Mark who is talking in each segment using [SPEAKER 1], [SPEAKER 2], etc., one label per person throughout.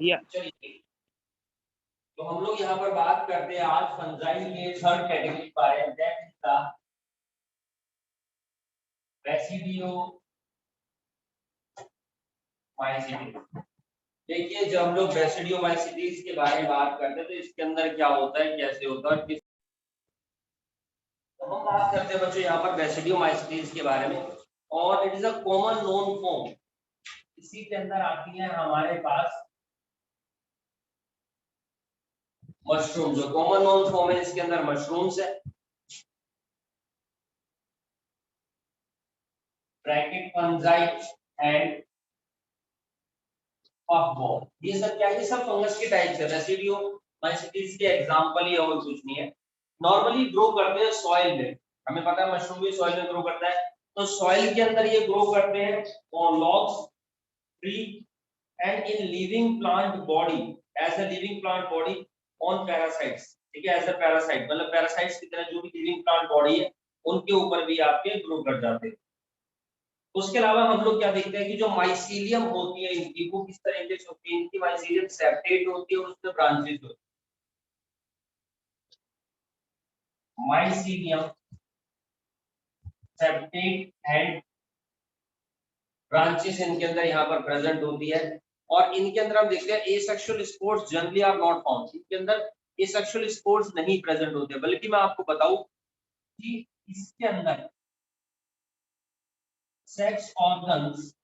[SPEAKER 1] या
[SPEAKER 2] चलिए, तो हम लोग यहाँ पर बात करते हैं आज फंजाई के थर्ड कैटेगरी के बारे में, दैट इज द बेसिडियोमाइसीटीज। देखिए, जब हम लोग बेसिडियोमाइसीटीज के बारे में बात करते हैं तो इसके अंदर क्या होता है, कैसे होता है, किस तो हम बात करते हैं बच्चों यहाँ पर बेसिडियोमाइसीटीज के बारे में। और it is a common known form. इसी के अंदर आती है हमारे पास मशरूम। जो कॉमन नोन फॉर्म है इसके अंदर मशरूम्स है, ब्रैकेट फंजाई एंड पफबॉल। ये सब क्या है, ये सब फंगस के टाइप्स है। बेसिडियोमाइसीटीज के एग्जांपल ही और कुछ नहीं है। नॉर्मली ग्रो करते हैं सॉइल में, हमें पता है मशरूम भी सॉइल में ग्रो करता है। तो सॉइल के अंदर ये ग्रो करते हैं on logs, tree and in living plant body, as a living plant body on parasites. ठीक है, एज अ पैरासाइट, मतलब पैरासाइट्स की तरह जो भी लिविंग प्लांट बॉडी है उनके ऊपर भी आपके ग्रो कर जाते हैं। उसके अलावा हम लोग क्या देखते हैं कि जो माइसीलियम होती है इनकी, वो किस तरीके से होती है। इनकी माइसीलियम सेपरेट होती है और उसमें ब्रांचेस होती है। माइसीलियम सेपरेट एंड ब्रांचेस इनके अंदर यहाँ पर प्रेजेंट होती है। और इनके अंदर हम देखते हैं asexual spores generally are not found. इनके अंदर एसेक्सुअल स्पोर्स नहीं प्रेजेंट होते, बल्कि मैं आपको बताऊं कि इसके अंदर सेक्स ऑर्गन्स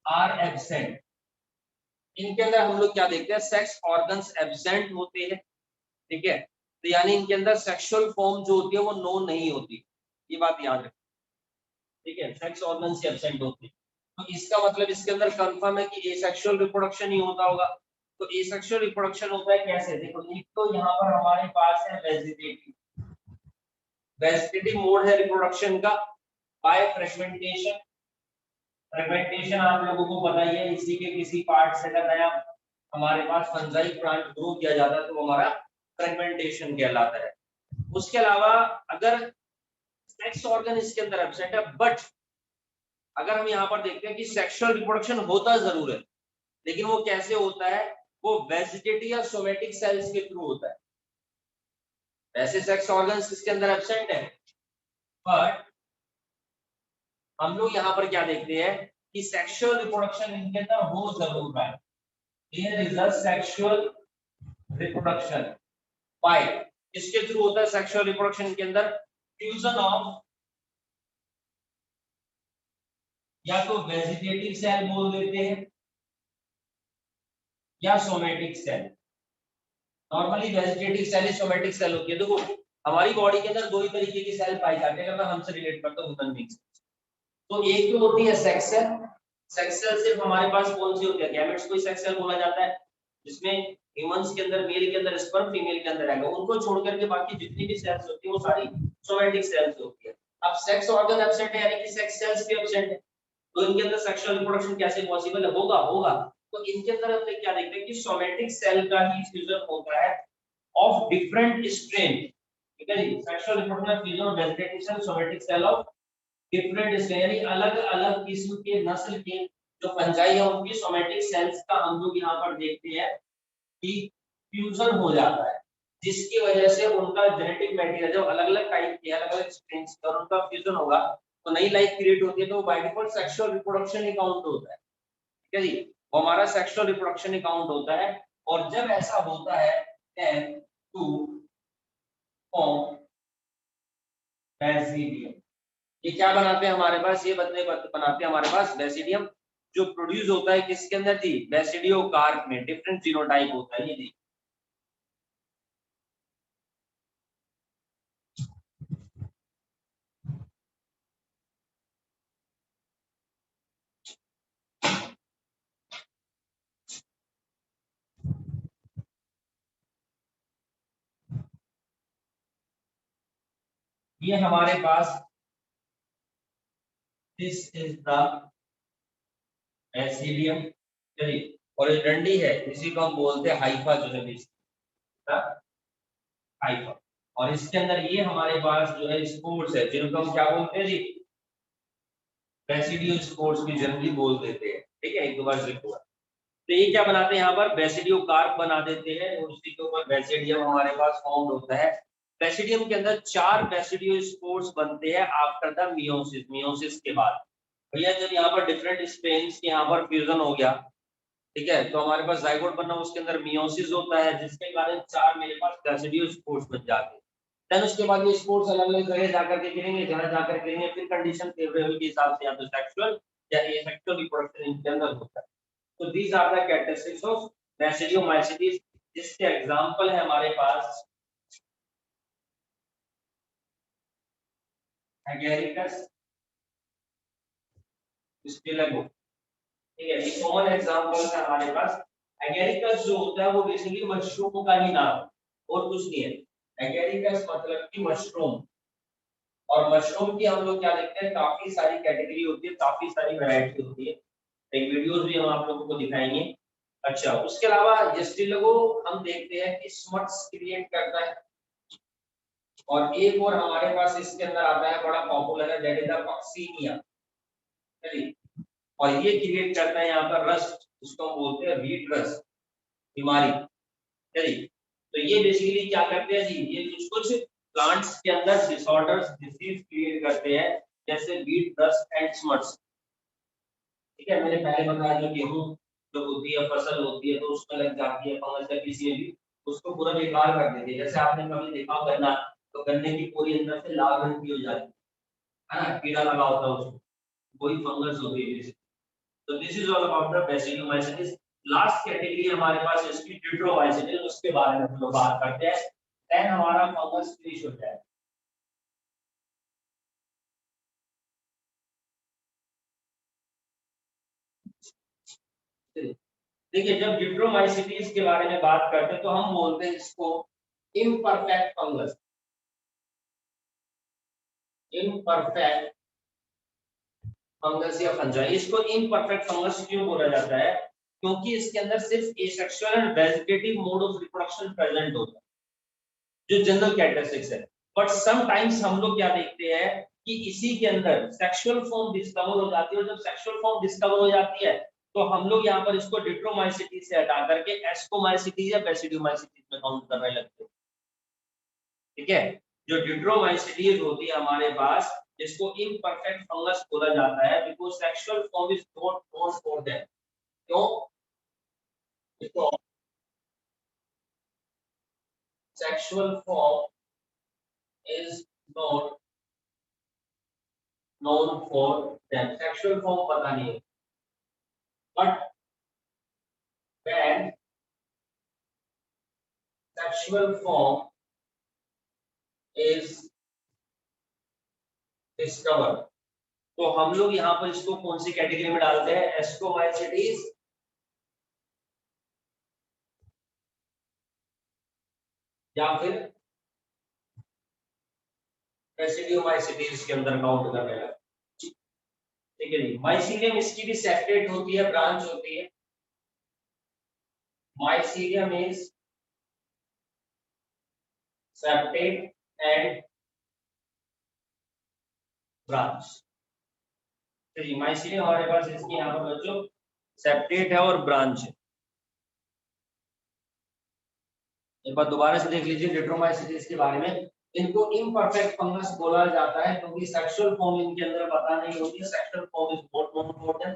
[SPEAKER 2] आर एब्सेंट। इनके अंदर हम लोग क्या देखते हैं, सेक्स ऑर्गन्स एब्सेंट होते हैं। ठीक है, तो यानी इनके अंदर सेक्सुअल फॉर्म जो होती है वो नोन नहीं होती, ये बात याद रखें। ठीक है, सेक्स ऑर्गन्स एब्सेंट होते हैं, तो इसका मतलब इसके अंदर कंफर्म है कि एसेक्सुअल रिप्रोडक्शन ही होता होगा। तो एसेक्सुअल रिप्रोडक्शन होता है कैसे, देखो एक तो यहाँ पर हमारे पास है वेजिटेटिव। वेजिटेटिव मोड है रिप्रोडक्शन का बाय फ्रेगमेंटेशन। फ्रेगमेंटेशन आप लोगों को पता ही है, इसी के किसी पार्ट से अगर नया हमारे पास फंजाई प्लांट ग्रो किया जाता है तो वो हमारा फ्रेगमेंटेशन कहलाता है। उसके अलावा अगर सेक्स ऑर्गन इसके अंदर एब्सेंट है, बट अगर हम यहाँ पर देखते हैं कि सेक्सुअल रिप्रोडक्शन होता जरूर है, लेकिन वो कैसे होता है, वो वेजिटेटिव या सोमेटिक सेल्स के थ्रू होता है। वैसे सेक्स ऑर्गन्स इसके अंदर एब्सेंट है, बट हम लोग यहाँ पर क्या देखते हैं कि सेक्सुअल रिप्रोडक्शन इनके अंदर हो जरूर रहा है। There is a sexual reproduction by, इसके थ्रू होता है सेक्सुअल रिप्रोडक्शन के अंदर फ्यूजन ऑफ या तो वेजिटेटिव सेल बोल देते हैं या somatic cell. Normally vegetative cell ही सोमेटिक सेल होती है। देखो हमारी बॉडी के अंदर दो ही तरीके की सेल पाई जाती है, अगर मैं हमसे रिलेट करता हूं ह्यूमन बीइंग्स। तो एक तो होती है सेक्स सेल। सेक्स सेल सिर्फ हमारे पास कौन सी होती है, गैमेट्स को सेक्स सेल बोला जाता है, जिसमें ह्यूमंस के अंदर मेल के अंदर स्पर्म, फीमेल के अंदर एग। उनको छोड़ करके बाकी जितनी भी सेल्स होती है वो सारी सोमेटिक सेल्स होती है। अब सेक्स ऑर्गन एब्सेंट है, यानी कि सेक्स सेल्स भी एब्सेंट है, तो इनके अंदर सेक्सुअल रिप्रोडक्शन कैसे पॉसिबल है, होगा। तो इनके अंदर हम क्या देखते हैं कि सोमेटिक सेल का ही फ्यूजन होता है ऑफ डिफरेंट स्ट्रेन। ठीक है जी, sexual reproduction fusion of vegetative cell somatic cell of different strain, यानी अलग अलग किस्म के नस्ल के जो फंजाई है उनकी सोमेटिक सेल्स का हम लोग यहाँ पर देखते हैं कि फ्यूजन हो जाता है, जिसकी वजह से उनका जेनेटिक मटेरियल जो अलग अलग टाइप के अलग अलग स्ट्रेन्स का उनका फ्यूजन होगा तो नई लाइफ क्रिएट होती है। तो by default sexual reproduction he count होता है। ठीक है जी, वो हमारा सेक्सुअल रिप्रोडक्शन ही काउंट होता है। और जब ऐसा होता है देन टू फॉर्म बेसिडियम। ये क्या बनाते हैं हमारे पास, ये बनाते हैं हमारे पास बेसिडियम, जो प्रोड्यूस होता है किसके अंदर थी, बेसिडियो कार्प में। डिफरेंट जीनोटाइप होता है ये देखिए। ये हमारे पास दिस इज द बेसिडियम। चलिए, और ये डंडी है, इसी को हम बोलते हैं हाइफा, जो है हाइफा। और इसके अंदर ये हमारे पास जो है स्पोर्स है, जिनको हम क्या बोलते हैं जी, बेसिडियो स्पोर्स भी जनरली बोल देते हैं। ठीक है, एक दो बार जिक्र हुआ। तो ये क्या बनाते हैं यहाँ पर बेसिडियो कार्प बना देते हैं और उसी के ऊपर बेसिडियम हमारे पास फॉर्म होता है। बेसिडियम के अंदर 4 बेसिडियो स्पोर्स बनते हैं आफ्टर द मियोसिस, मियोसिस के बाद। भैया जब यहाँ पर डिफरेंट स्ट्रेन्स के यहाँ पर फ्यूजन हो गया, ठीक है, तो हमारे पास जाइगोट बना, उसके अंदर मियोसिस होता है जिसके कारण 4 मेरे पास बेसिडियो स्पोर्स बन जाते हैं। देन उसके बाद ये स्पोर्ट्स अलग अलग जगह जाकर के गिरेंगे, जहां जाकर गिरेंगे फिर कंडीशन फेवरेबल के हिसाब से या तो सेक्सुअल या एसेक्सुअल रिप्रोडक्शन इनके अंदर होता है। तो these are the characteristics of basidiomycetes, जिसके एग्जांपल है हमारे पास एगेरिकस, स्टिलेगो, ठीक है, ये कॉमन एग्जांपल है हमारे पास। एगेरिकस जो होता है वो बेसिकली मशरूम का ही नाम और कुछ नहीं है। एगेरिकस मतलब कि मशरूम, और मशरूम की हम लोग क्या देखते हैं, काफी सारी कैटेगरी होती है, काफी सारी वैरायटी होती है। एक वीडियोस भी हम आप लोगों को दिखाएंगे। अच्छा, उसके अलावा जस्टिलगो हम देखते हैं कि स्मट्स क्रिएट करता है, और एक और हमारे पास इसके अंदर आता है बड़ा पॉपुलर है, दैट इज द कॉक्सीनिया, चलिए, और ये क्रिएट करता है यहाँ पर रस्ट, जिसको हम बोलते हैं वीट रस्ट बीमारी, चलिए। तो ये बेसिकली क्या करते हैं जी, ये कुछ कुछ प्लांट्स के अंदर डिसऑर्डर्स, डिसीज क्रिएट करते हैं, जैसे वीट रस्ट एंड स्मट्स, ठीक है। मैंने पहले बताया जो गेहूं जो होती है, फसल होती है, तो उसमें लग जाती है फंगस या किसी में भी, उसको पूरा बेकार कर देती है। जैसे आपने कभी देखा हो गन्ना, तो गन्ने की पूरी अंदर से लाल रंग की हो जाती है ना, कीड़ा लगा होता है उसको, वही फंगस होती है बेसिकली। तो this is all about the basidiomycetes. Last category हमारे पास इसकी ट्यूटरोमाइसिटिस, उसके बारे में हम लोग बात करते हैं, देन हमारा फंगस फिनिश हो जाए। देखिए, जब ट्यूटरोमाइसिटिस के बारे में बात करते हैं तो हम बोलते हैं इसको इम्परफेक्ट फंगस, इम्परफेक्ट फंगस या फंजाई। इसको इम्परफेक्ट फंगस क्यों बोला जाता है, क्योंकि इसके अंदर सिर्फ asexual and vegetative mode of reproduction present होता है, जो जनरल कैरेक्टरिस्टिक्स है। बट समटाइम्स हम लोग क्या देखते हैं कि इसी के अंदर सेक्सुअल फॉर्म डिस्कवर हो जाती है, और जब सेक्सुअल फॉर्म डिस्कवर हो जाती है तो हम लोग यहाँ पर इसको डिट्रोमाइसिटीज से हटा करके एस्कोमाइसिटीज या बेसिडियोमाइसिटीज में काउंट करने लगते हैं, ठीक है। जो डिट्रोमाइसिटीज होती है हमारे पास, इसको इम्परफेक्ट फंगस बोला जाता है, because sexual form is not known for them. क्यों? Sexual form is not known for them, sexual form पता नहीं है, but when sexual form is discovered, तो हम लोग यहाँ पर इसको कौन सी कैटेगरी में डालते हैं, एस्कोमाइसिटीज या फिर बेसिडियोमाइसिटीज के अंदर काउंट करने लगे, ठीक है जी। माइसीलियम इसकी भी सेपरेट होती है, ब्रांच होती है। Mycelium is separate and branch, तो जी माइसीलियम हमारे पास इसकी यहाँ पर बच्चों सेपरेट है और ब्रांच है। एक बार दोबारा से देख लीजिए डिट्रोमाइसिटीज के बारे में। इनको इम्परफेक्ट फंगस बोला जाता है क्योंकि सेक्सुअल फॉर्म इनके अंदर पता नहीं होती है, sexual form is not known for them.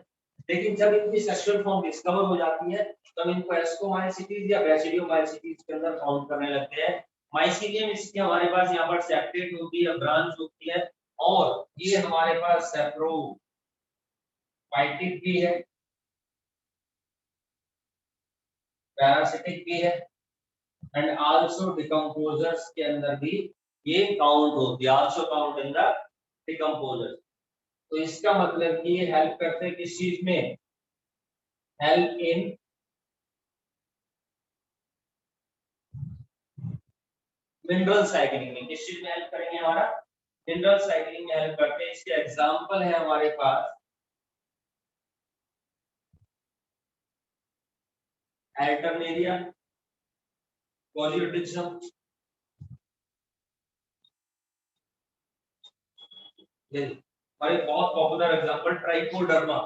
[SPEAKER 2] लेकिन जब इनकी सेक्सुअल फॉर्म डिस्कवर हो जाती है तब इनको एस्कोमाइसिटीज या बेसिडियोमाइसिटीज के अंदर काउंट करने लगते हैं। माइसीलियम इसकी हमारे पास यहाँ पर सेपरेट होती है, ब्रांच होती है, और ये हमारे पास सेप्रोफाइटिक भी है, पैरासिटिक भी है, एंड आल्सो डिकम्पोजर्स के अंदर भी ये काउंट होती है, also count in the decomposers. तो इसका मतलब कि ये हेल्प करते हैं किस चीज में, हेल्प इन मिनरल साइक्लिंग में। किस चीज में हेल्प करेंगे, हमारा मिनरल साइक्लिंग में हेल्प करते हैं। इसके एग्जांपल है हमारे पास एल्टरनेरिया, पॉलीट्रिचम, और एक बहुत पॉपुलर एग्जांपल ट्राइकोडर्मा,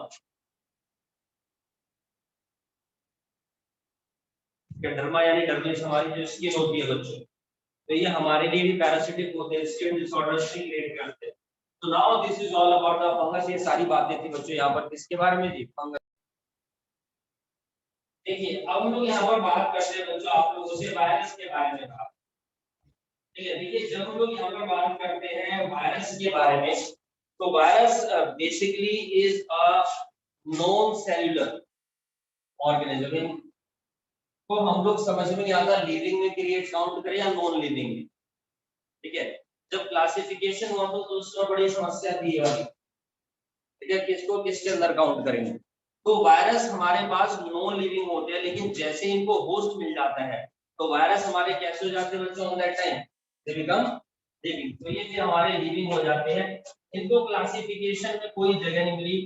[SPEAKER 2] डर्मा यानी डर्मिस हमारी जो स्किन होती है बच्चों, तो ये हमारे लिए भी पैरासिटिक होते हैं, स्किन डिसऑर्डर्स भी क्रिएट करते हैं। तो now this is all about the fungus. ये सारी बातें थी बच्चों यहाँ पर किसके बारे में जी, फंगस। देखिए अब हम लोग यहाँ पर बात करते हैं बच्चों आप लोगों से वायरस के बारे में बात। ठीक है, देखिए जब हम लोग यहाँ पर बात करते हैं वायरस के बारे में, तो virus basically is a non cellular organism. तो हम लोग समझ में नहीं आता लिविंग में क्रिएट काउंट करें या नॉन लिविंग में। ठीक है, जब क्लासिफिकेशन हुआ तो उसमें बड़ी समस्या थी ये वाली। ठीक है, किसको किसके अंदर काउंट करेंगे। तो वायरस हमारे पास नॉन लिविंग होते हैं, लेकिन जैसे इनको होस्ट मिल जाता है तो वायरस हमारे कैसे हो जाते हैं बच्चों, on that time they become living. तो ये भी हमारे लिविंग हो जाते हैं। इनको क्लासिफिकेशन में कोई जगह नहीं मिली,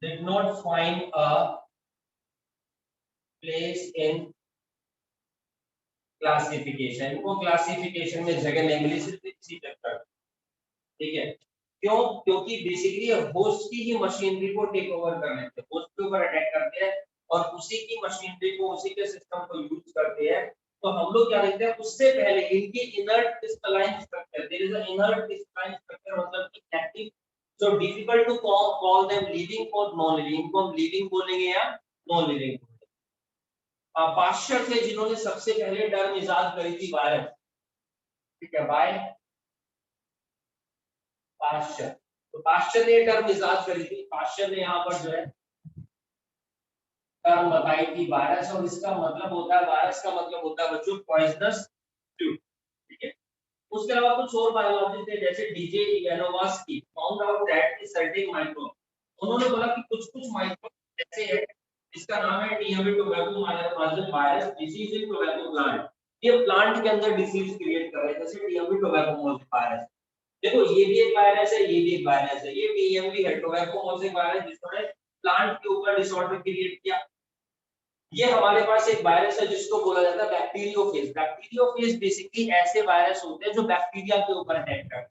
[SPEAKER 2] did not find a place in classification. इनको क्लासिफिकेशन में जगह नहीं मिली सिर्फ इसी चक्कर। ठीक है, क्यों? क्योंकि बेसिकली होस्ट की ही मशीनरी को टेक ओवर कर लेते हैं, होस्ट के ऊपर अटैक करते हैं और उसी की मशीनरी को, उसी के सिस्टम को यूज करते हैं। तो हम लोग क्या देखते हैं उससे पहले इनके inert crystalline structure, there is a inert crystalline structure, मतलब कि active, so difficult to call them living और नॉन लिविंग। इनको हम लिविंग बोलेंगे या नॉन लिविंग। पाश्चर थे जिन्होंने सबसे पहले टर्म इजाद करी थी वायरस। ठीक है, बाय पाश्चर। तो पाश्चर ने टर्म इजाद करी थी, पाश्चर ने यहाँ पर जो है टर्म बताई थी वायरस, और इसका मतलब होता है, वायरस का मतलब होता है बच्चों पॉइजनस फ्लूइड। ठीक है, उसके अलावा कुछ और बायोलॉजिस्ट थे जैसे DJ Ivanovsky found out that the certain microbe, उन्होंने बोला कि कुछ माइक्रोब ऐसे हैं जिसका नाम है TMV tobacco virus disease in tobacco plant. ये प्लांट के अंदर डिसीज क्रिएट कर रहे हैं, जैसे टीएमवी टोबैको वायरस। देखो ये भी एक वायरस है, ये भी एक वायरस है, ये टीएमवी है टोबैको वायरस जिसने प्लांट के ऊपर डिसऑर्डर क्रिएट किया। ये हमारे पास एक वायरस है जिसको बोला जाता है बैक्टीरियोफेज। बैक्टीरियोफेज बेसिकली ऐसे वायरस होते हैं जो बैक्टीरिया के ऊपर अटैक करते हैं।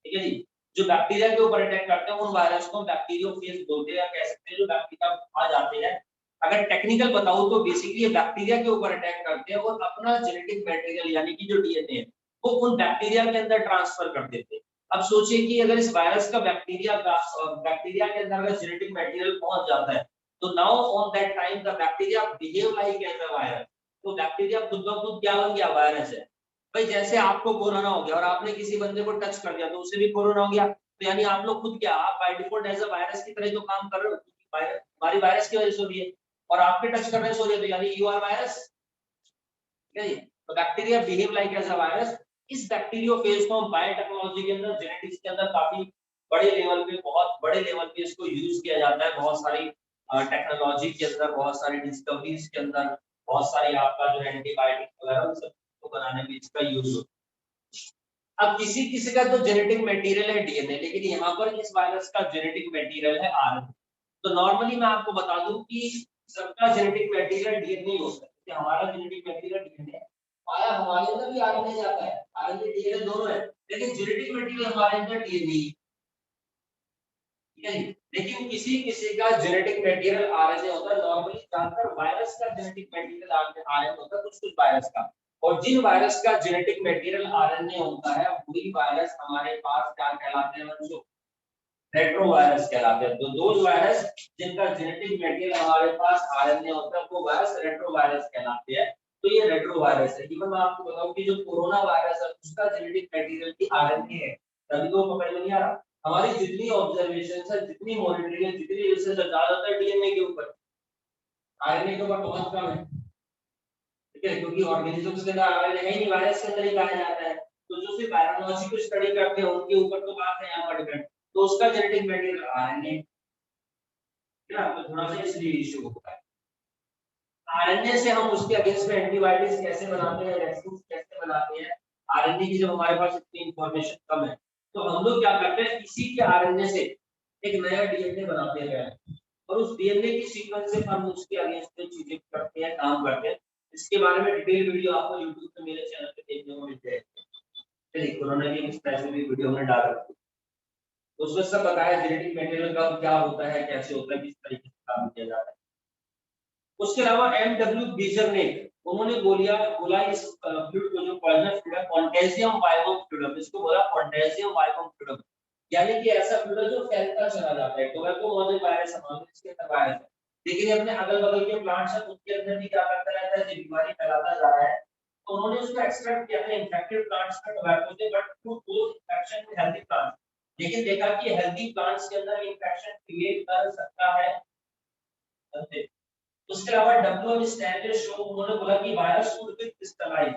[SPEAKER 2] ठीक है जी, जो बैक्टीरिया के ऊपर अटैक करते हैं उन वायरस को बैक्टीरियोफेज बोलते हैं, या कह सकते हैं जो बैक्टीरिया आ जाते हैं। अगर टेक्निकल बताऊं तो बेसिकली ये बैक्टीरिया के ऊपर अटैक करते हैं और अपना जेनेटिक मटेरियल यानी कि जो डीएनए है वो उन बैक्टीरिया के अंदर ट्रांसफर कर देते हैं। अब सोचिए कि अगर इस वायरस का बैक्टीरिया के अंदर अगर जेनेटिक मटेरियल पहुंच जाता है, तो now on that time the bacteria behave like as a virus. तो बैक्टीरिया खुद ब खुद क्या बन गया, वायरस है। भाई जैसे आपको कोरोना हो गया और आपने किसी बंदे को टच कर दिया तो उसे भी कोरोना हो गया, तो यानी आप लोग खुद क्या, आप by default as a virus की तरह जो काम कर रहे हो, हमारी वायरस की वजह से हो रही है और आपके टच करने से हो रही है, तो यानी यू आर वायरस। ठीक है जी, तो bacteria behave like as a virus. इस बैक्टीरियोफेज को हम बायोटेक्नोलॉजी के अंदर, जेनेटिक्स के अंदर काफी बड़े लेवल पे, बहुत बड़े लेवल पे इसको यूज किया जाता है। बहुत सारी टेक्नोलॉजी के अंदर, बहुत सारी डिस्कवरीज के अंदर, बहुत सारी आपका जो एंटीबायोटिक वगैरह उन सब को बनाने में इसका यूज होता है। अब किसी किसी का तो जेनेटिक मटेरियल है डीएनए, लेकिन यहाँ पर इस वायरस का जेनेटिक मटेरियल है आरएनए। तो नॉर्मली मैं आपको बता दूं कि सबका जेनेटिक मटेरियल डीएनए होता है, कि हमारा जेनेटिक मटेरियल डीएनए आया, हमारे अंदर भी आरएनए जाता है, आरएनए डीएनए दोनों है, लेकिन जेनेटिक मटेरियल हमारे अंदर डीएनए। ठीक है, लेकिन किसी किसी का जेनेटिक मटेरियल आरएनए होता है। नॉर्मली ज्यादातर वायरस का जेनेटिक मटेरियल आरएनए होता है, कुछ कुछ वायरस का। और जिन वायरस का जेनेटिक मटेरियल आरएनए होता है वही वायरस हमारे पास क्या कहलाते हैं बच्चों, रेट्रोवायरस कहलाते हैं। तो दो वायरस जिनका जेनेटिक मटेरियल हमारे पास आरएनए होता है वो वायरस रेट्रोवायरस कहलाते हैं। तो ये रेट्रोवायरस है। इवन मैं आपको बताऊं कि जो कोरोना वायरस है उसका जेनेटिक मटेरियल भी आरएनए है, तभी तो पकड़ में नहीं आ रहा। हमारी जितनी ऑब्जर्वेशन है, जितनी मॉनिटरिंग है, जितनी रिसर्च ज्यादातर डीएनए के ऊपर, आरएनए के ऊपर बहुत कम है। ठीक है, क्योंकि ऑर्गेनिजम्स के अंदर आरएनए है ही नहीं, वायरस के अंदर ही पाया जाता है। तो जो सिर्फ वायरोलॉजी को स्टडी करते हैं उनके ऊपर तो बात है यहाँ पर डिपेंड, तो उसका जेनेटिक मटेरियल आरएनए है ना, तो थोड़ा सा इसलिए इशू होता है। आरएनए से हम उसके अगेंस्ट में एंटीबायोटिक्स कैसे बनाते हैं, वैक्सीन कैसे बनाते हैं, आरएनए की जब हमारे पास इतनी इंफॉर्मेशन कम है तो हम लोग क्या करते हैं, इसी के आरएनए से एक नया डीएनए बनाते हैं और उस डीएनए की सीक्वेंस से हम उसके अगेंस्ट में चीजें करते हैं, काम करते हैं। इसके बारे में डिटेल वीडियो आपको YouTube पे मेरे चैनल पे देखने को मिल जाएगी। चलिए कोरोना की इस तरह से भी वीडियो हमने डाल रखी है। उसमें सब बताया जेनेटिक मटेरियल का क्या होता है, कैसे होता है, किस तरीके से काम किया जाता है। उसके अलावा एमडब्ल्यू बीजर ने उन्होंने बोला इस फ्लूइड को जो पॉइजनस फ्लूइड है पोटेशियम वाइगम फ्लूइड, इसको बोला पोटेशियम वाइगम फ्लूइड, यानी कि ऐसा फ्लूइड जो फैलता चला जाता है। टोबैको मॉडल वायरस हमारे इसके अंदर वायरस है, लेकिन ये अपने अगल-बगल के प्लांट्स हैं उनके अंदर भी क्या करता रहता है, जो बीमारी फैलाता जा रहा है। तो उन्होंने उसको एक्सट्रैक्ट किया था इन्फेक्टेड प्लांट्स का टोबैको से, बट टू कोज इन्फेक्शन में हेल्दी प्लांट्स, लेकिन देखा कि हेल्दी प्लांट्स के अंदर इन्फेक्शन क्रिएट कर सकता है। उसके अलावा डब्ल्यूएम स्टैंडर्ड शो उन्होंने बोला कि virus would be crystallize,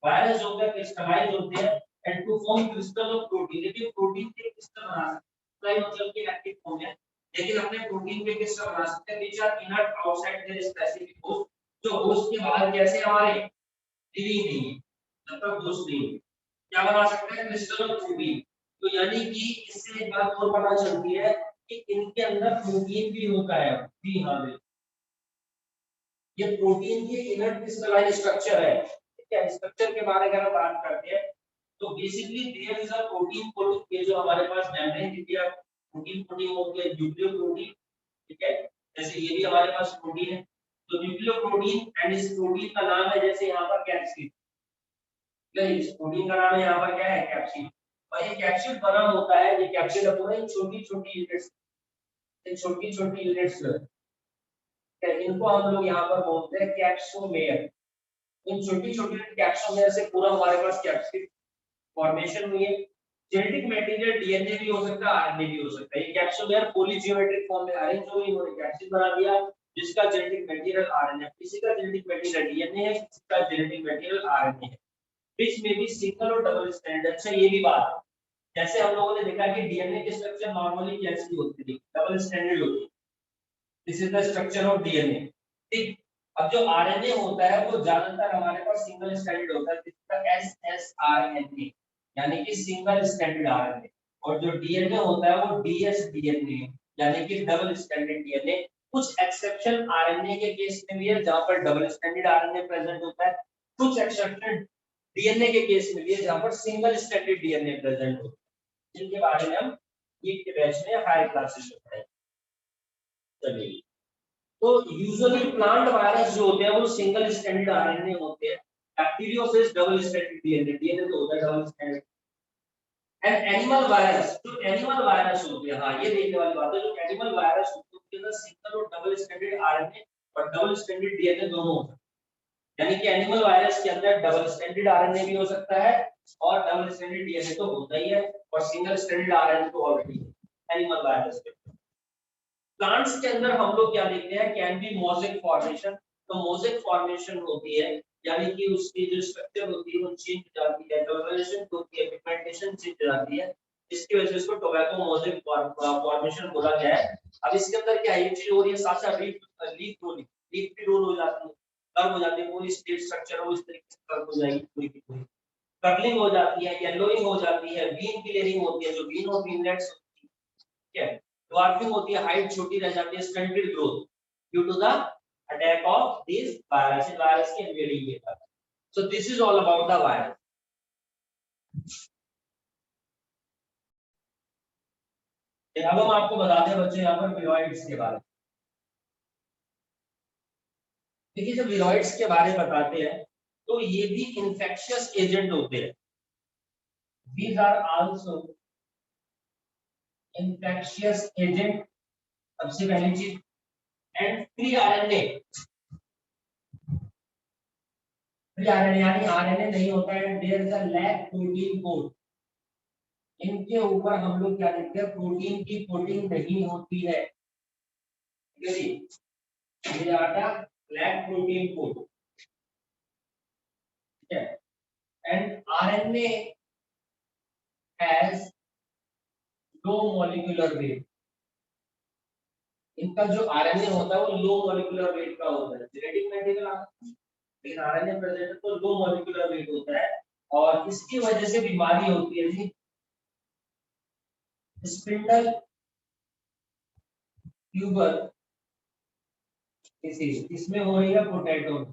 [SPEAKER 2] virus जो है क्रिस्टलाइज होते हैं and to form crystal of protein, लेकिन प्रोटीन के क्रिस्टल बना सकते हैं, मतलब कि एक्टिव फॉर्म है, लेकिन अपने प्रोटीन के क्रिस्टल बना सकते हैं which are inert outside their specific host, जो होस्ट के बाहर जैसे हमारे लिविंग नहीं है, मतलब होस्ट नहीं है, क्या बना सकते हैं, क्रिस्टल ऑफ प्रोटीन। तो यानी कि इससे एक बात और पता चलती है कि इनके अंदर प्रोटीन भी होता है। जी हां, ये प्रोटीन के इनर्ट क्रिस्टलाइन स्ट्रक्चर है। ठीक है, स्ट्रक्चर के बारे में अगर बात करते हैं तो basically there is a protein protein, ये जो हमारे पास मेम्ब्रेन दिया प्रोटीन प्रोटीन होती है, न्यूक्लियो प्रोटीन। ठीक है, जैसे ये भी हमारे पास प्रोटीन है, तो न्यूक्लियो प्रोटीन एंड इस प्रोटीन का नाम है जैसे यहाँ पर कैप्सिड, इस प्रोटीन का नाम है यहाँ पर क्या है, कैप्सिड। और ये कैप्सिड बना होता है, ये कैप्सिड अपना छोटी छोटी यूनिट्स, छोटी छोटी यूनिट्स, इनको हम लोग यहाँ पर बोलते हैं कैप्सोमेयर। इन छोटी छोटी कैप्सोमेयर से पूरा हमारे पास कैप्सिड फॉर्मेशन हुई है। जेनेटिक मटेरियल डीएनए भी हो सकता है, आरएनए भी हो सकता है। ये कैप्सोमेयर पॉलीजियोमेट्रिक फॉर्म में अरेंज हुई, इन्होंने कैप्सिड बना दिया जिसका जेनेटिक मटेरियल आरएनए, किसी का जेनेटिक मटेरियल डीएनए है, किसी का जेनेटिक मटेरियल आरएनए है, विच में भी सिंगल और डबल स्ट्रैंड। अच्छा ये भी बात है, जैसे हम लोगों ने देखा कि डीएनए की स्ट्रक्चर नॉर्मली कैसी होती है, डबल स्ट्रैंडेड होती है, this is the structure of DNA. ठीक, अब जो आरएनए होता है वो ज्यादातर हमारे पास सिंगल स्ट्रैंडेड होता है, जिसका एसएसआरएनए यानी कि सिंगल स्ट्रैंडेड आरएनए, और जो डीएनए होता है वो डीएसडीएनए यानी कि डबल स्ट्रैंडेड डीएनए। कुछ एक्सेप्शन आरएनए के केस में भी है जहां पर डबल स्ट्रैंडेड आरएनए प्रेजेंट होता है, कुछ एक्सेप्शन डीएनए के केस में भी है जहां पर सिंगल स्ट्रैंडेड डीएनए प्रेजेंट होता है, जिनके बारे में हम नीट के बैच में हायर क्लासेस में पढ़ेंगे। चलिए, तो यूजुअली प्लांट वायरस जो होते हैं वो सिंगल स्ट्रैंडेड आरएनए होते हैं, bacteriophage double stranded DNA, DNA तो होता है double stranded. And animal virus, जो एनिमल वायरस होते हैं, हाँ ये देखने वाली बात है, जो एनिमल वायरस होते हैं उनके अंदर सिंगल और डबल स्ट्रैंडेड आरएनए और डबल स्ट्रैंडेड डीएनए दोनों होते हैं, यानी कि एनिमल वायरस के अंदर डबल स्ट्रैंडेड आरएनए भी हो सकता है और डबल स्ट्रैंडेड डीएनए तो होता ही है, और सिंगल स्ट्रैंडेड आरएनए तो ऑलरेडी है एनिमल वायरस के। प्लांट्स के अंदर हम लोग क्या देखते हैं, कैन बी मोज़ेक फॉर्मेशन। तो मोज़ेक फॉर्मेशन होती है यानी कि उसकी जो स्ट्रक्चर होती है वो चेंज हो जाती है, कलरेशन होती है, पिगमेंटेशन चेंज हो जाती है, इसकी वजह से इसको टोबैको मोज़ेक फॉर्मेशन बोला गया है। अब इसके अंदर क्या है, चीज हो रही है, साथ साथ लीफ भी रोल हो जाती है, कर्व हो जाती है, पूरी स्टेट स्ट्रक्चर वो इस तरीके से कर्व हो जाएगी पूरी की पूरी, कर्लिंग हो जाती है, येलोइंग हो जाती है, वीन क्लियरिंग होती है, जो वीन और वीनलेट्स होती है। ठीक है, ड्वार्फिंग होती है, हाइट छोटी रह जाती है, stunted growth due to the attack of this virus, virus के इन्वेडिंग के कारण। So this is all about the virus. अब हम आपको बताते हैं बच्चे यहाँ पर विरोइड्स के बारे में। देखिए जब विरोइड्स के बारे में बताते हैं तो ये भी इन्फेक्शियस एजेंट होते हैं, these are also infectious agent, सबसे पहली चीज। And free RNA, free RNA यानी आरएनए नहीं होता है, there is a lack protein code, इनके ऊपर हम लोग क्या देखते हैं, प्रोटीन की कोटिंग नहीं होती है, ये आता लैक प्रोटीन कोड। ठीक है, and RNA has low molecular weight, इनका जो आरएनए होता है वो लो मॉलिक्यूलर वेट का होता है, जेनेटिक मटेरियल लेकिन आरएनए प्रेजेंट तो लो मॉलिक्यूलर वेट होता है, और इसकी वजह से बीमारी होती है जी स्पिंडल ट्यूबर डिसीज, इसमें हो रही है पोटैटो।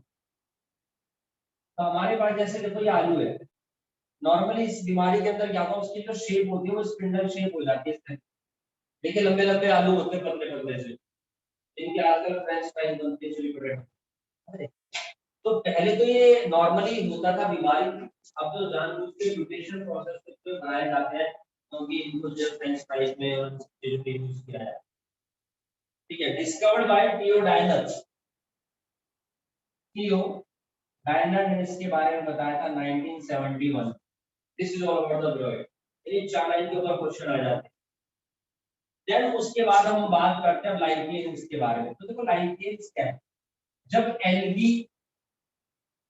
[SPEAKER 2] तो हमारे पास जैसे देखो ये आलू है, नॉर्मली इस बीमारी के अंदर क्या होता है, उसकी जो शेप होती है वो स्पिंडल शेप हो जाती है इस तरह। देखिए लंबे लंबे आलू होते हैं पतले पतले से, इनके आजकल फ्रेंच फ्राइज बनते हैं चिली पोटैटो। तो पहले तो ये नॉर्मली होता था बीमारी, अब तो जानबूझ के म्यूटेशन प्रोसेस से बनाए जाते हैं क्योंकि इनको जो फ्रेंच फ्राइज में और चीजों पे यूज किया है। ठीक है, discovered by T O Diener. T O Diener ने इसके बारे में बताया था 1971। This is all about the viroid. ये 4 लाइन के ऊपर क्वेश्चन आ जाते हैं। देन उसके बाद हम बात करते हैं लाइकेन्स के बारे में। तो देखो लाइकेन्स क्या है, जब एल्गी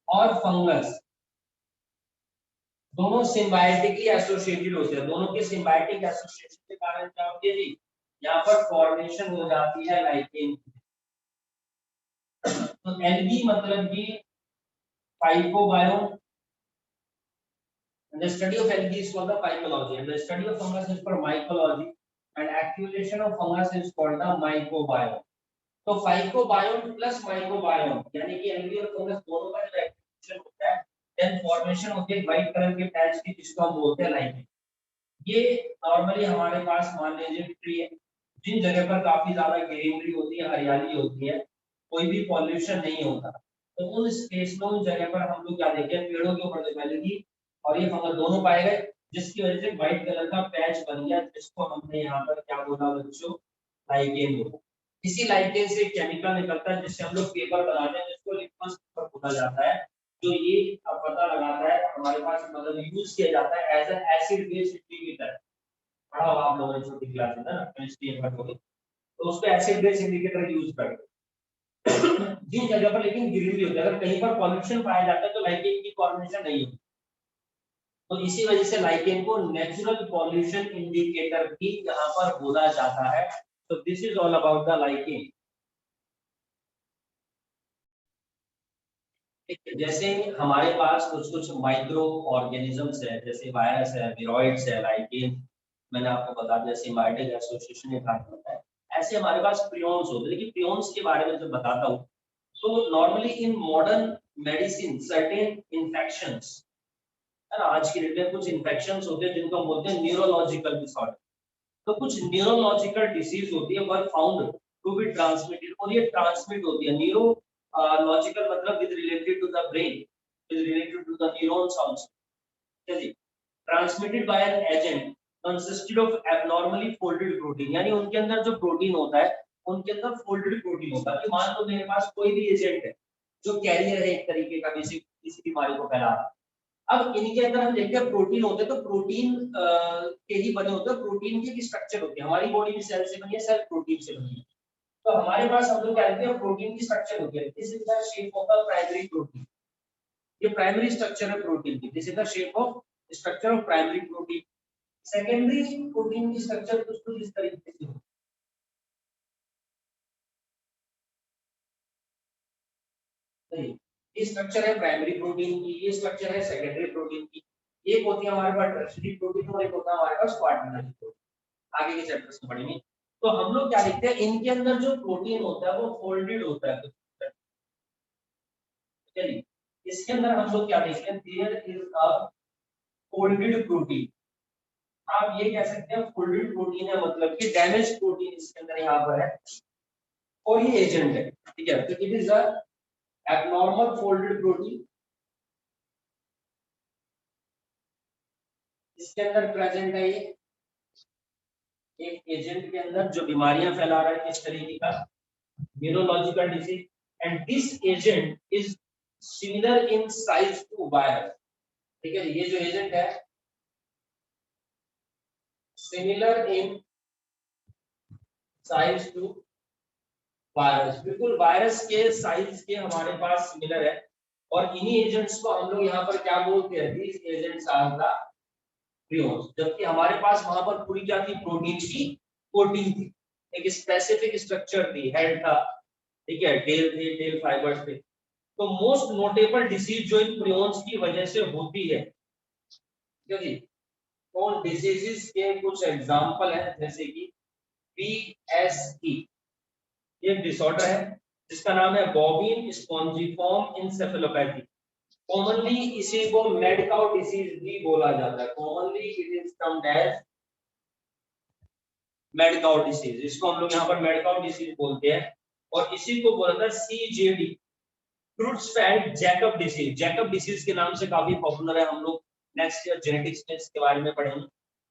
[SPEAKER 2] और फंगस दोनों सिम्बायोटिकली एसोसिएटेड होते हैं, दोनों के सिम्बायोटिक एसोसिएशन के कारण क्या होती है जी, यहाँ पर फॉर्मेशन हो जाती है लाइकेन। तो एल्गी मतलब कि फाइकोबायोम, the study of algae is called the phycology and the study of fungus is for mycology and accumulation of fungus is called the mycobiome। तो फाइकोबायोम प्लस माइकोबायोम यानी कि एल्गी और फंगस दोनों का जब एक्टिवेशन होता है देन फॉर्मेशन होती है व्हाइट कलर के पैच की, जिसको हम बोलते हैं लाइकेन। ये नॉर्मली हमारे पास मान लीजिए ट्री है, जिन जगह पर काफी ज्यादा ग्रीनरी होती है, हरियाली होती है, कोई भी पॉल्यूशन नहीं होता, तो उन स्पेस में उन जगह पर हम लोग क्या देखते हैं, पेड़ों के ऊपर एल्गी और ये फंगस दोनों पाए गए, जिसकी वजह से व्हाइट कलर का पैच बन गया, जिसको हमने यहाँ पर क्या बोला बच्चों, लाइकेन बोला। इसी लाइकेन से केमिकल निकलता है जिससे हम लोग पेपर बनाते हैं, जिसको लिटमस पेपर बोला जाता है। जो ये अब पता लगाता है हमारे पास, मतलब यूज किया जाता है as an acid base indicator. पढ़ा होगा आप लोगों ने छोटी क्लास में ना केमिस्ट्री में, तो उसको एसिड बेस इंडिकेटर यूज करते हैं। जिन जगह पर लेकिन ग्रीनरी होती है, अगर कहीं पर पॉल्यूशन पाया जाता है तो लाइकेन की फॉर्मेशन नहीं होती। तो इसी वजह से लाइकेन को नेचुरल पॉल्यूशन इंडिकेटर भी यहाँ पर बोला जाता है। तो this is all about the lichen. जैसे हमारे पास कुछ कुछ माइक्रो ऑर्गेनिजम्स है, जैसे वायरस है, विरोइड्स है, लाइकेन मैंने आपको बता दिया, सिम्बायोटिक एसोसिएशन एक काम करता है। ऐसे हमारे पास प्रियॉन्स होते हैं, लेकिन प्रियॉन्स के बारे में जब बताता हूँ तो normally in modern medicine certain infections है ना, आज की डेट में कुछ इन्फेक्शंस होते हैं जिनको हम बोलते हैं न्यूरोलॉजिकल डिसऑर्डर। तो कुछ न्यूरोलॉजिकल डिसीज होती है were found to be transmitted, और ये ट्रांसमिट होती है। न्यूरो लॉजिकल मतलब with related to the brain, with related to the neurons also. जी, transmitted by an agent consisted of abnormally folded protein, यानी उनके अंदर जो प्रोटीन होता है उनके अंदर फोल्डेड प्रोटीन होता है। कि मान लो मेरे पास कोई भी एजेंट है जो कैरियर है एक तरीके का किसी बीमारी को फैला रहा है, अब इनके अंदर हम देखते हैं प्रोटीन होते हैं, तो प्रोटीन के ही बने होते हैं, प्रोटीन की एक स्ट्रक्चर होती है। हमारी बॉडी भी सेल से बनी है, सेल प्रोटीन से बनी है। तो हमारे पास हम लोग क्या कहते हैं, प्रोटीन की स्ट्रक्चर होती है। This is the shape of the primary protein. ये प्राइमरी स्ट्रक्चर है प्रोटीन की। This is the shape of structure of primary protein. Secondary protein की स्ट्रक्चर कुछ कुछ इस तरीके से होती है। ये स्ट्रक्चर है प्राइमरी प्रोटीन की, ये स्ट्रक्चर है सेकेंडरी प्रोटीन की। एक होती है हमारे पास टर्शियरी प्रोटीन और एक होता है हमारे पास क्वाटरनरी प्रोटीन। आगे के चैप्टर्स में पढ़ेंगे। तो हम लोग क्या देखते हैं, इनके अंदर जो प्रोटीन होता है वो फोल्डेड होता है। चलिए, इसके अंदर हम लोग क्या देखते हैं, there is a folded protein. आप ये कह सकते हैं फोल्डेड प्रोटीन है, मतलब कि डैमेज प्रोटीन इसके अंदर यहाँ पर है और ये एजेंट है। ठीक है, तो it is a abnormal folded protein, इसके अंदर प्रेजेंट है। ये एक एजेंट के अंदर जो बीमारियां फैला रहा है इस तरीके का neurological disease, and this agent is similar in size to virus. ठीक है, ये जो एजेंट है similar in size to virus, बिल्कुल वायरस के साइज के हमारे पास सिमिलर है। और इन्हीं एजेंट्स को हम लोग यहाँ पर क्या बोलते हैं, this agents are the prions. जबकि हमारे पास वहां पर पूरी क्या थी, प्रोटीन की कोटिंग थी, एक स्पेसिफिक स्ट्रक्चर थी, हेड था, ठीक है, टेल थे, टेल फाइबर्स थे। तो मोस्ट नोटेबल डिसीज जो इन प्रियॉन्स की वजह से होती है, ठीक है जी, उन डिजीजेस के कुछ एग्जांपल हैं, जैसे कि पीएसई, ये एक डिसऑर्डर है जिसका नाम है बॉबिन स्पॉन्जिफॉर्म इंसेफेलोपैथी। कॉमनली इसी को मैड काउ डिसीज भी बोला जाता है। Commonly it is termed as mad cow disease, इसको हम लोग यहाँ पर मैड काउ डिसीज बोलते हैं। और इसी को बोला था CJD, Creutzfeldt Jakob disease. Jakob disease के नाम से काफी पॉपुलर है, हम लोग नेक्स्ट ईयर जेनेटिक्स में इसके बारे में पढ़ेंगे।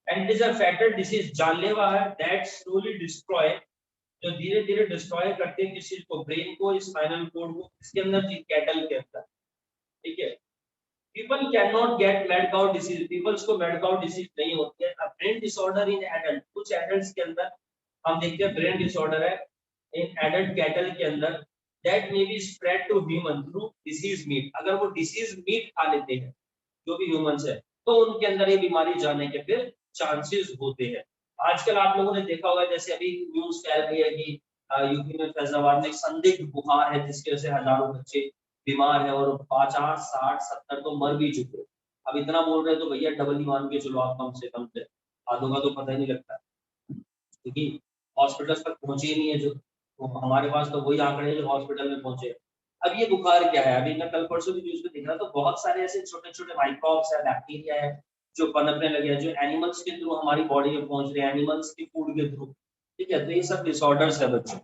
[SPEAKER 2] And it is a fatal disease, जानलेवा है, दैट स्लोली डिस्ट्रॉय, जो धीरे धीरे डिस्ट्रॉय करते हैं किस चीज को, ब्रेन को, स्पाइनल कोड को, इसके अंदर कैटल के अंदर, ठीक है। People can not get mad cow disease, peoples को मैड काउ डिसीज नहीं होती है। ब्रेन डिसऑर्डर इन एडल्ट, कुछ एडल्ट्स के अंदर हम देखते हैं ब्रेन डिसऑर्डर है इन एडल्ट कैटल के अंदर, that may be spread to human through disease meat. अगर वो डिसीज मीट खा लेते हैं जो भी ह्यूमंस है, तो उनके अंदर ये बीमारी जाने के फिर चांसेस होते हैं। आजकल आप लोगों ने देखा होगा, जैसे अभी न्यूज फैल रही है कि यूपी में फैजाबाद में एक संदिग्ध बुखार है जिसकी वजह से हजारों बच्चे बीमार है और 50, 60, 70 तो मर भी चुके। अब इतना बोल रहे तो भैया डबल ही मान के चलो आप, कम से आधों का तो पता ही नहीं लगता, क्योंकि हॉस्पिटल तक पहुंचे ही नहीं है जो, तो हमारे पास तो वही आंकड़े हैं जो हॉस्पिटल में पहुंचे। अब ये बुखार क्या है, अभी मैं कल परसों की न्यूज में देख रहा तो बहुत सारे ऐसे छोटे छोटे माइक्रोब्स है, बैक्टीरिया है जो पनपने लगे हैं, जो एनिमल्स के थ्रू हमारी बॉडी में पहुंच रहे हैं, एनिमल्स के फूड के थ्रू, ठीक है। तो ये सब डिसऑर्डर्स है बच्चों।